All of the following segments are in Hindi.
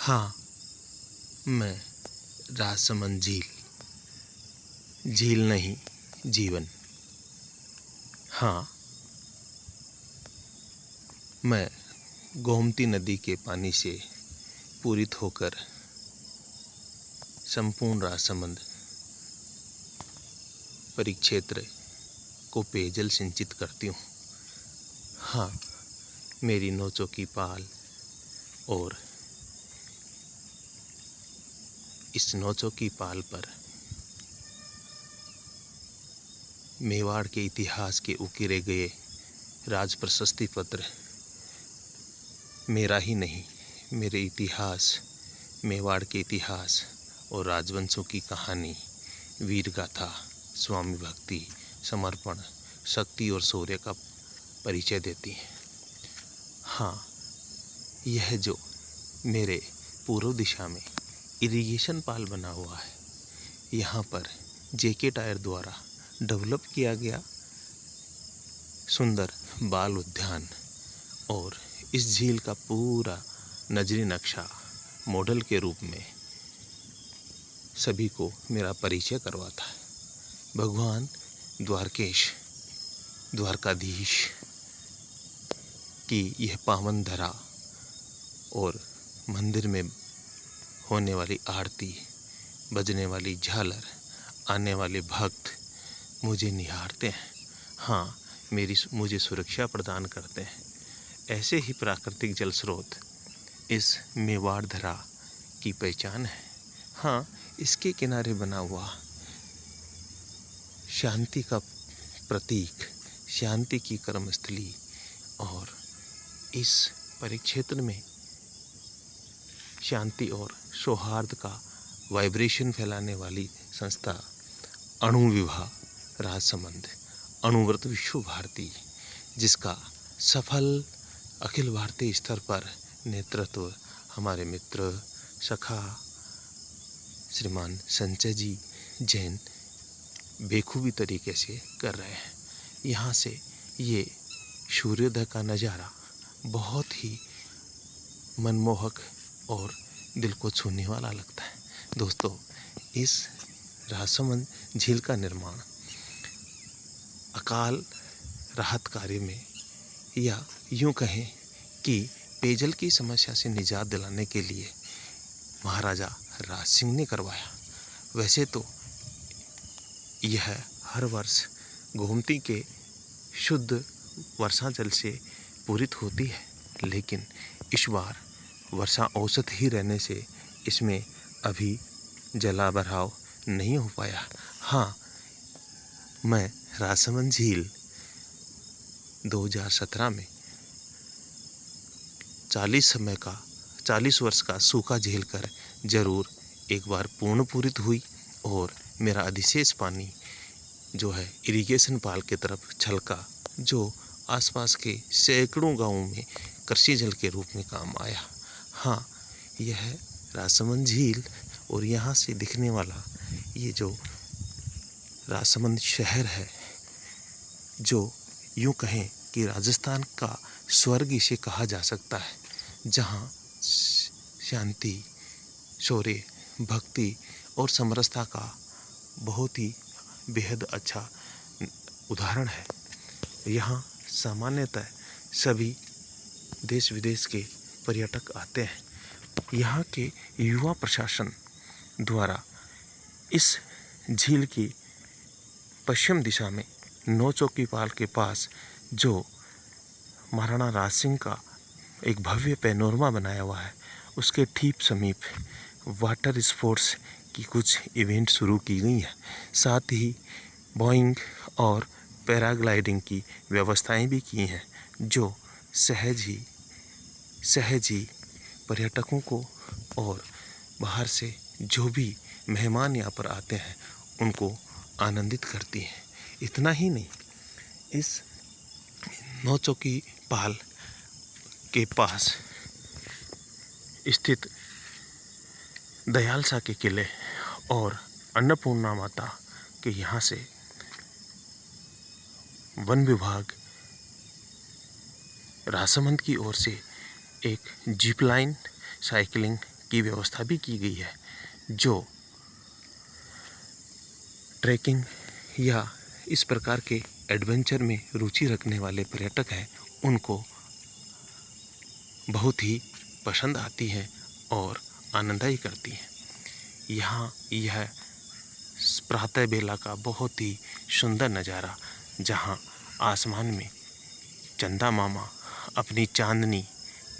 हाँ, मैं राजसमंद झील नहीं जीवन। हाँ, मैं गोमती नदी के पानी से पूरित होकर संपूर्ण राजसमंद परिक्षेत्र को पेयजल सिंचित करती हूँ। हाँ, मेरी नोचों की पाल और इस नोचों की पाल पर मेवाड़ के इतिहास के उकेरे गए राज प्रशस्ति पत्र मेरा ही नहीं, मेरे इतिहास, मेवाड़ के इतिहास और राजवंशों की कहानी, वीर गाथा, स्वामी भक्ति, समर्पण, शक्ति और शौर्य का परिचय देती है। हाँ, यह जो मेरे पूर्व दिशा में इरिगेशन पाल बना हुआ है, यहाँ पर जेके टायर द्वारा डेवलप किया गया सुंदर बाल उद्यान और इस झील का पूरा नजरी नक्शा मॉडल के रूप में सभी को मेरा परिचय करवाता है। भगवान द्वारकाधीश की यह पावन धरा और मंदिर में होने वाली आरती, बजने वाली झालर, आने वाले भक्त मुझे निहारते हैं। हाँ, मुझे सुरक्षा प्रदान करते हैं। ऐसे ही प्राकृतिक जल स्रोत इस मेवाड़ धरा की पहचान है। हाँ, इसके किनारे बना हुआ शांति का प्रतीक, शांति की कर्मस्थली और इस परिक्षेत्र में शांति और सौहार्द का वाइब्रेशन फैलाने वाली संस्था अणु विभा राजसमंद अणुव्रत विश्व भारती, जिसका सफल अखिल भारतीय स्तर पर नेतृत्व हमारे मित्र सखा श्रीमान संजय जी जैन बेखूबी तरीके से कर रहे हैं। यहाँ से ये सूर्योदय का नज़ारा बहुत ही मनमोहक और दिल को छूने वाला लगता है। दोस्तों, इस राजसमंद झील का निर्माण अकाल राहत कार्य में, या यूँ कहें कि पेयजल की समस्या से निजात दिलाने के लिए महाराजा राज सिंह ने करवाया। वैसे तो यह हर वर्ष गोमती के शुद्ध वर्षा जल से पूरित होती है, लेकिन इस बार वर्षा औसत ही रहने से इसमें अभी जलाभराव नहीं हो पाया। हाँ, मैं राजसमंद झील 2017 में 40 वर्ष का सूखा झेल कर जरूर एक बार पूर्ण पूरित हुई और मेरा अधिशेष पानी जो है इरिगेशन पाल की तरफ छलका, जो आसपास के सैकड़ों गांवों में कृषि जल के रूप में काम आया। हाँ, यह राजसमंद झील और यहाँ से दिखने वाला ये जो राजसमंद शहर है, जो यूँ कहें कि राजस्थान का स्वर्ग इसे कहा जा सकता है, जहाँ शांति, शौर्य, भक्ति और समरसता का बहुत ही बेहद अच्छा उदाहरण है। यहाँ सामान्यतः सभी देश विदेश के पर्यटक आते हैं। यहाँ के युवा प्रशासन द्वारा इस झील की पश्चिम दिशा में नौचौकी पाल के पास जो महाराणा राज सिंह का एक भव्य पैनोरमा बनाया हुआ है, उसके ठीक समीप वाटर स्पोर्ट्स की कुछ इवेंट शुरू की गई है। साथ ही बोइंग और पैराग्लाइडिंग की व्यवस्थाएं भी की हैं, जो सहज ही पर्यटकों को और बाहर से जो भी मेहमान यहाँ पर आते हैं उनको आनंदित करती हैं। इतना ही नहीं, इस नौचौकी पाल के पास स्थित दयाल शाह के किले और अन्नपूर्णा माता के यहाँ से वन विभाग राजसमंद की ओर से एक जीप लाइन साइकिलिंग की व्यवस्था भी की गई है। जो ट्रैकिंग या इस प्रकार के एडवेंचर में रुचि रखने वाले पर्यटक हैं उनको बहुत ही पसंद आती हैं और आनंदायी करती हैं। यहाँ यह प्रातः बेला का बहुत ही सुंदर नज़ारा, जहाँ आसमान में चंदा मामा अपनी चांदनी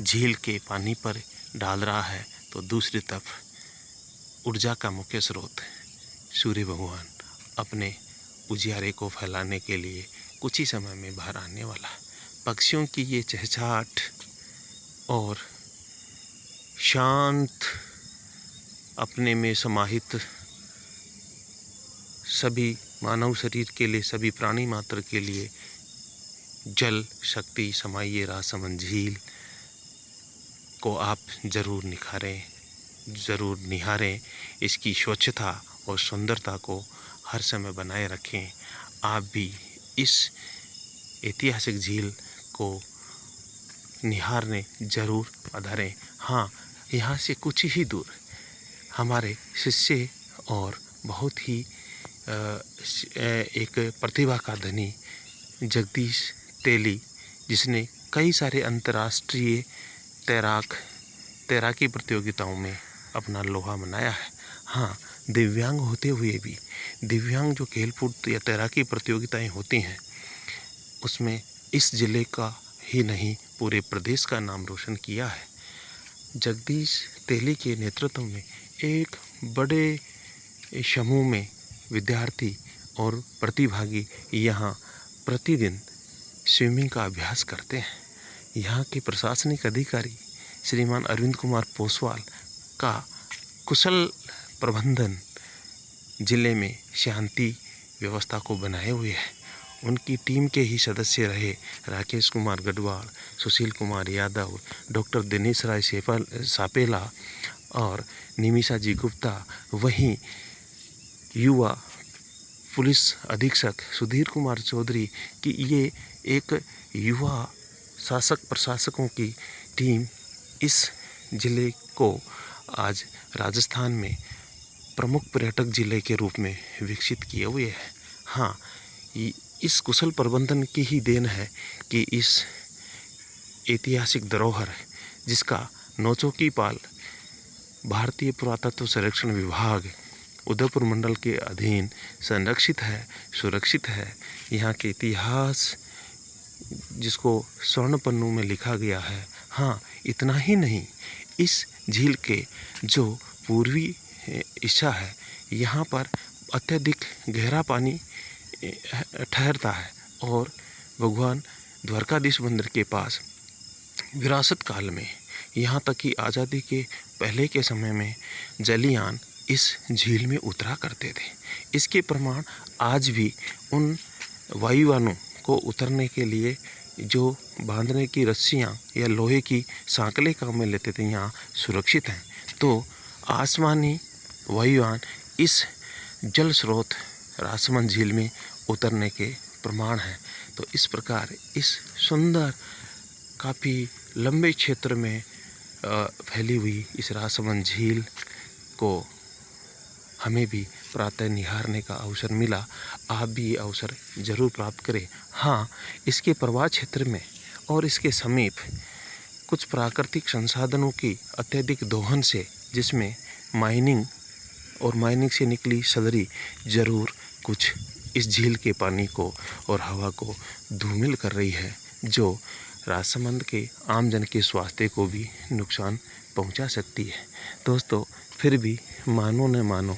झील के पानी पर डाल रहा है, तो दूसरी तरफ ऊर्जा का मुख्य स्रोत सूर्य भगवान अपने उजियारे को फैलाने के लिए कुछ ही समय में बाहर आने वाला है। पक्षियों की ये चहचहाट और शांत अपने में समाहित सभी मानव शरीर के लिए, सभी प्राणी मात्र के लिए जल शक्ति समाई राजसमंद झील को आप ज़रूर निखारें, ज़रूर निहारें। इसकी स्वच्छता और सुंदरता को हर समय बनाए रखें। आप भी इस ऐतिहासिक झील को निहारने ज़रूर पधारें। हाँ, यहाँ से कुछ ही दूर हमारे शिष्य और बहुत ही एक प्रतिभा का धनी जगदीश तेली, जिसने कई सारे अंतर्राष्ट्रीय तैराकी प्रतियोगिताओं में अपना लोहा मनाया है। हाँ, दिव्यांग होते हुए भी दिव्यांग जो खेल-कूद या तैराकी प्रतियोगिताएं होती हैं उसमें इस ज़िले का ही नहीं पूरे प्रदेश का नाम रोशन किया है। जगदीश तेली के नेतृत्व में एक बड़े समूह में विद्यार्थी और प्रतिभागी यहाँ प्रतिदिन स्विमिंग का अभ्यास करते हैं। यहाँ के प्रशासनिक अधिकारी श्रीमान अरविंद कुमार पोसवाल का कुशल प्रबंधन जिले में शांति व्यवस्था को बनाए हुए है। उनकी टीम के ही सदस्य रहे राकेश कुमार गढ़वाल, सुशील कुमार यादव, डॉक्टर दिनेश राय सापेला और निमिषा जी गुप्ता। वहीं युवा पुलिस अधीक्षक सुधीर कुमार चौधरी की ये एक युवा शासक प्रशासकों की टीम इस ज़िले को आज राजस्थान में प्रमुख पर्यटक ज़िले के रूप में विकसित किए हुए है। हाँ, इस कुशल प्रबंधन की ही देन है कि इस ऐतिहासिक धरोहर जिसका नौचौकी पाल भारतीय पुरातत्व संरक्षण विभाग उदयपुर मंडल के अधीन संरक्षित है, सुरक्षित है। यहाँ के इतिहास जिसको स्वर्ण पन्नों में लिखा गया है। हाँ, इतना ही नहीं, इस झील के जो पूर्वी हिस्सा है यहाँ पर अत्यधिक गहरा पानी ठहरता है और भगवान द्वारकाधीश मंदिर के पास विरासत काल में, यहाँ तक कि आज़ादी के पहले के समय में जलयान इस झील में उतरा करते थे। इसके प्रमाण आज भी उन वायुयानों को उतरने के लिए जो बांधने की रस्सियाँ या लोहे की सांकलें काम में लेते थे यहाँ सुरक्षित हैं। तो आसमानी वायुयान इस जल स्रोत राजसमंद झील में उतरने के प्रमाण हैं। तो इस प्रकार इस सुंदर काफ़ी लंबे क्षेत्र में फैली हुई इस राजसमंद झील को हमें भी प्रातः निहारने का अवसर मिला। आप भी ये अवसर ज़रूर प्राप्त करें। हाँ, इसके प्रवाह क्षेत्र में और इसके समीप कुछ प्राकृतिक संसाधनों की अत्यधिक दोहन से, जिसमें माइनिंग से निकली सदरी ज़रूर कुछ इस झील के पानी को और हवा को धूमिल कर रही है, जो राजसमंद के आम जन के स्वास्थ्य को भी नुकसान पहुंचा सकती है। दोस्तों, फिर भी मानो न मानो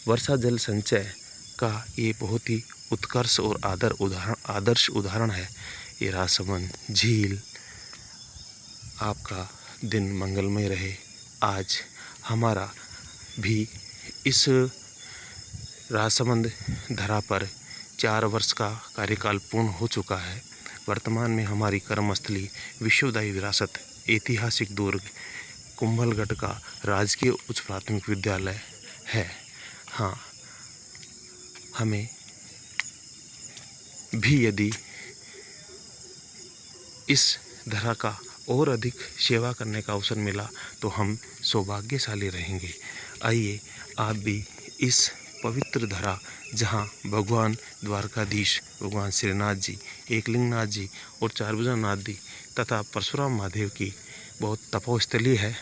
वर्षा जल संचय का ये बहुत ही उत्कर्ष और आदर्श उदाहरण है ये राजसमंद झील। आपका दिन मंगलमय रहे। आज हमारा भी इस राजसमंद धरा पर 4 वर्ष का कार्यकाल पूर्ण हो चुका है। वर्तमान में हमारी कर्मस्थली विश्वदायी विरासत ऐतिहासिक दुर्ग कुंभलगढ़ का राजकीय उच्च प्राथमिक विद्यालय है। हाँ, हमें भी यदि इस धरा का और अधिक सेवा करने का अवसर मिला तो हम सौभाग्यशाली रहेंगे। आइए आप भी इस पवित्र धरा, जहाँ भगवान द्वारकाधीश, भगवान श्रीनाथ जी, एकलिंगनाथ जी और चारभुजानाथ जी तथा परशुराम महादेव की बहुत तपोस्थली है,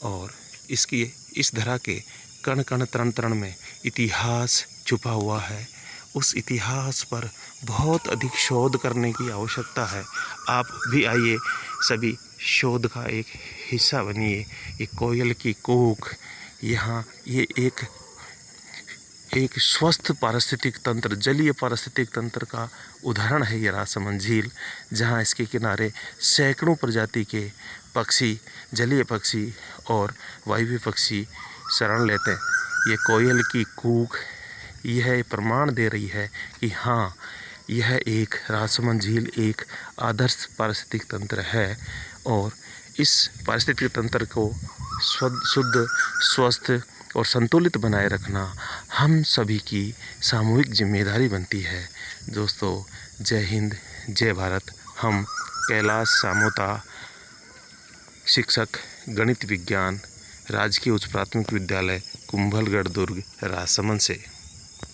और इसकी इस धरा के कण कण तरण तरण में इतिहास छुपा हुआ है। उस इतिहास पर बहुत अधिक शोध करने की आवश्यकता है। आप भी आइए, सभी शोध का एक हिस्सा बनिए। ये कोयल की कूक, यहाँ ये एक स्वस्थ पारिस्थितिक तंत्र, जलीय पारिस्थितिक तंत्र का उदाहरण है ये राजसमंद झील, जहाँ इसके किनारे सैकड़ों प्रजाति के पक्षी, जलीय पक्षी और वायवीय पक्षी शरण लेते हैं। ये कोयल की कूक यह प्रमाण दे रही है कि हाँ, यह एक राजसमंद झील एक आदर्श पारिस्थितिक तंत्र है, और इस पारिस्थितिक तंत्र को शुद्ध, स्वस्थ और संतुलित बनाए रखना हम सभी की सामूहिक जिम्मेदारी बनती है। दोस्तों, जय हिंद, जय भारत। हम कैलाश सामोता, शिक्षक गणित विज्ञान, राजकीय उच्च प्राथमिक विद्यालय कुंभलगढ़ दुर्ग, राजसमंद से।